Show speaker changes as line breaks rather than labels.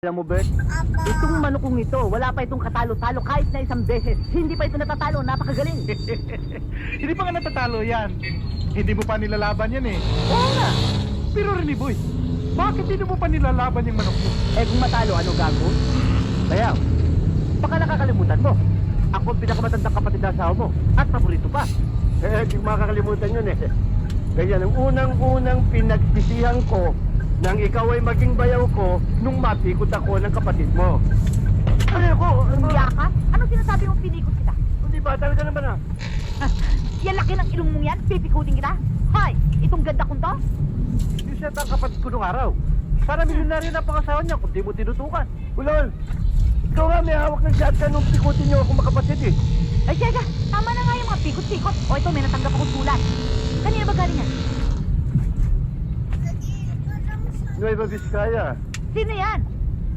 Alam mo, Bert, itong manukong ito, wala pa itong katalo-talo kahit na isang beses. Hindi pa ito natatalo, napakagaling.
Hindi pa nga natatalo yan. Hindi mo pa nilalaban yan eh.
Oo nga.
Pero Rene Boy, bakit hindi mo pa nilalaban yung manok mo?
Eh kung matalo, ano gago? Kaya, baka nakakalimutan mo. Ako ang pinakamatandang kapatid na asawa mo. At paborito pa.
Di ko makakalimutan yun eh. Kaya nang unang-unang pinagsisihan ko nang ikaw ay maging bayaw ko nung matikot ako ng kapatid mo. Ano ko?
Umiyak ka? Anong sinasabi mong pinikot kita?
Hindi ba? Talaga naman ah.
Yan laki ng ilong mong yan, pipikutin kita? Hoy, itong ganda kong to?
Hindi siya ang kapatid ko nung araw. Para milyonaryo na pangasawa niya kung di mo tinutukan.
Ulol, ikaw nga may hawak ng shotgun nung pikutin niyo ako makapatid eh.
Ay, teka, tama na nga yung mga pikot-pikot. O ito, may natanggap akong sulat. Kanina ba galing yan?
Nueva Vizcaya.
Sino yan?